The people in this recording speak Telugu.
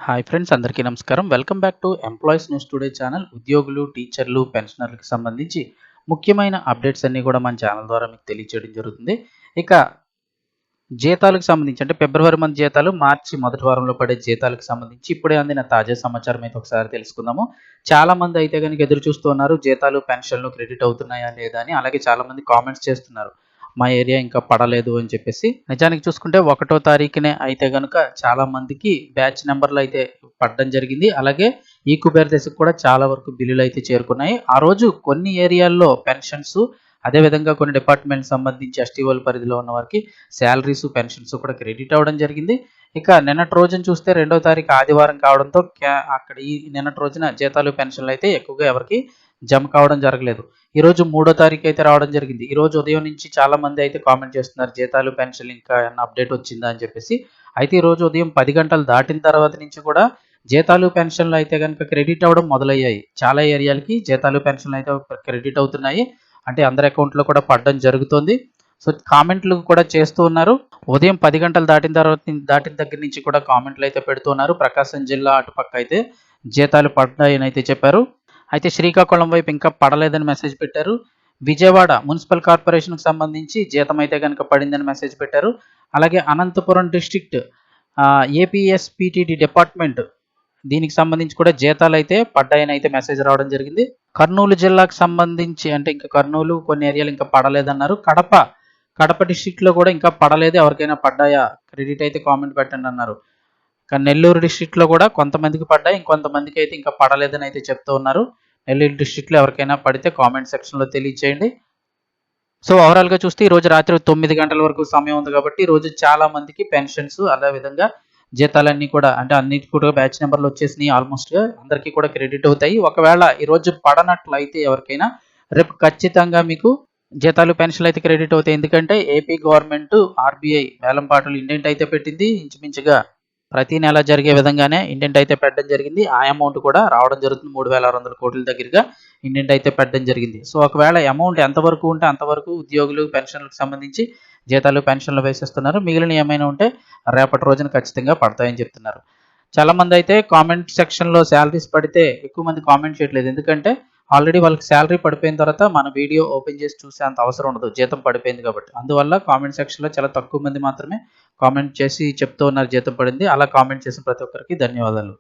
హాయ్ ఫ్రెండ్స్, అందరికీ నమస్కారం. Welcome back to employees news today channel. ఉద్యోగులు, టీచర్లు, పెన్షనర్లకు సంబంధించి ముఖ్యమైన అప్డేట్స్ అన్నీ కూడా మన ఛానల్ ద్వారా మీకు తెలియజేయడం జరుగుతుంది. ఇక జీతాలకు సంబంధించి అంటే ఫిబ్రవరి మంత్ జీతాలు, మార్చి మొదటి వారంలో పడే జీతాలకు సంబంధించి ఇప్పుడే అందిన తాజా సమాచారం అయితే ఒకసారి తెలుసుకుందాము. చాలా మంది అయితే కనుక ఎదురు చూస్తూ ఉన్నారు, జీతాలు పెన్షన్లు క్రెడిట్ అవుతున్నాయా లేదా అని. అలాగే చాలా మంది కామెంట్స్ చేస్తున్నారు, మా ఏరియా ఇంకా పడలేదు అని చెప్పేసి. నిజానికి చూసుకుంటే 1వ తారీఖునే అయితే గనుక చాలా మందికి బ్యాచ్ నెంబర్లు అయితే పడడం జరిగింది. అలాగే ఈ కుబేర్ దశకు కూడా చాలా వరకు బిల్లులు అయితే చేరుకున్నాయి. ఆ రోజు కొన్ని ఏరియాల్లో పెన్షన్స్, అదేవిధంగా కొన్ని డిపార్ట్మెంట్ సంబంధించి ఎస్టీఓల పరిధిలో ఉన్న వారికి శాలరీస్, పెన్షన్స్ కూడా క్రెడిట్ అవ్వడం జరిగింది. ఇక నిన్నటి రోజున చూస్తే 2వ తారీఖు ఆదివారం కావడంతో అక్కడ ఈ నిన్నటి రోజున జీతాలు, పెన్షన్లు అయితే ఎక్కువగా ఎవరికి జమ కావడం జరగలేదు. ఈరోజు 3వ తారీఖు అయితే రావడం జరిగింది. ఈరోజు ఉదయం నుంచి చాలా మంది అయితే కామెంట్ చేస్తున్నారు, జీతాలు, పెన్షన్లు ఇంకా ఏమన్నా అప్డేట్ వచ్చిందా అని చెప్పేసి. అయితే ఈరోజు ఉదయం 10 గంటలు దాటిన తర్వాత నుంచి కూడా జీతాలు, పెన్షన్లు అయితే కనుక క్రెడిట్ అవ్వడం మొదలయ్యాయి. చాలా ఏరియాలకి జీతాలు, పెన్షన్లు అయితే క్రెడిట్ అవుతున్నాయి. అంటే అందరి అకౌంట్లో కూడా పడడం జరుగుతుంది. సో కామెంట్లు కూడా చేస్తూ ఉన్నారు. ఉదయం 10 గంటలు దాటిన దగ్గర నుంచి కూడా కామెంట్లు అయితే పెడుతున్నారు. ప్రకాశం జిల్లా అటుపక్క అయితే జీతాలు పడ్డాయని అయితే చెప్పారు. అయితే శ్రీకాకుళం వైపు ఇంకా పడలేదని మెసేజ్ పెట్టారు. విజయవాడ మున్సిపల్ కార్పొరేషన్కి సంబంధించి జీతం అయితే కనుక పడిందని మెసేజ్ పెట్టారు. అలాగే అనంతపురం డిస్ట్రిక్ట్ ఏపీఎస్పీటీడీ డిపార్ట్మెంట్, దీనికి సంబంధించి కూడా జీతాలు అయితే పడ్డాయని అయితే మెసేజ్ రావడం జరిగింది. కర్నూలు జిల్లాకు సంబంధించి అంటే ఇంకా కర్నూలు కొన్ని ఏరియాలు ఇంకా పడలేదన్నారు. కడప డిస్ట్రిక్ట్లో కూడా ఇంకా పడలేదు, ఎవరికైనా పడ్డాయా క్రెడిట్ అయితే కామెంట్ పెట్టండి అన్నారు. కానీ నెల్లూరు డిస్ట్రిక్ట్లో కూడా కొంతమందికి పడ్డాయి, ఇంకొంతమందికి అయితే ఇంకా పడలేదని అయితే చెప్తూ ఉన్నారు. నెల్లూరు డిస్ట్రిక్ట్లో ఎవరికైనా పడితే కామెంట్ సెక్షన్లో తెలియచేయండి. సో ఓవరాల్గా చూస్తే ఈరోజు రాత్రి 9 గంటల వరకు సమయం ఉంది కాబట్టి ఈరోజు చాలా మందికి పెన్షన్స్, అదేవిధంగా జీతాలన్నీ కూడా అంటే అన్నిటి కూడా బ్యాచ్ నెంబర్లు వచ్చేసినాయి. ఆల్మోస్ట్గా అందరికీ కూడా క్రెడిట్ అవుతాయి. ఒకవేళ ఈరోజు పడనట్లయితే ఎవరికైనా రేపు ఖచ్చితంగా మీకు జీతాలు, పెన్షన్లు అయితే క్రెడిట్ అవుతాయి. ఎందుకంటే ఏపీ గవర్నమెంట్ ఆర్బీఐ వేలంపాటలు ఇండెంట్ అయితే పెట్టింది. ఇంచుమించుగా ప్రతి నెల జరిగే విధంగానే ఇండెంట్ అయితే పెట్టడం జరిగింది. ఆ అమౌంట్ కూడా రావడం జరుగుతుంది. 3,600 కోట్ల దగ్గరగా ఇండెంట్ అయితే పెట్టడం జరిగింది. సో ఒకవేళ అమౌంట్ ఎంతవరకు ఉంటే అంతవరకు ఉద్యోగులు, పెన్షన్లకు సంబంధించి జీతాలు, పెన్షన్లు వేసేస్తున్నారు. మిగిలిన ఏమైనా ఉంటే రేపటి రోజున ఖచ్చితంగా పడతాయని చెప్తున్నారు. చాలామంది అయితే కామెంట్ సెక్షన్లో శాలరీస్ పడితే ఎక్కువ మంది కామెంట్ చేయట్లేదు. ఎందుకంటే ఆల్రెడీ వాళ్ళకి శాలరీ పడిపోయిన తర్వాత మన వీడియో ఓపెన్ చేసి చూసే అంత అవసరం ఉండదు, జీతం పడిపోయింది కాబట్టి. అందువల్ల కామెంట్ సెక్షన్లో చాలా తక్కువ మంది మాత్రమే కామెంట్ చేసి చెప్తూ ఉన్నారు జీతం పడింది. అలా కామెంట్ చేసిన ప్రతి ఒక్కరికి ధన్యవాదాలు.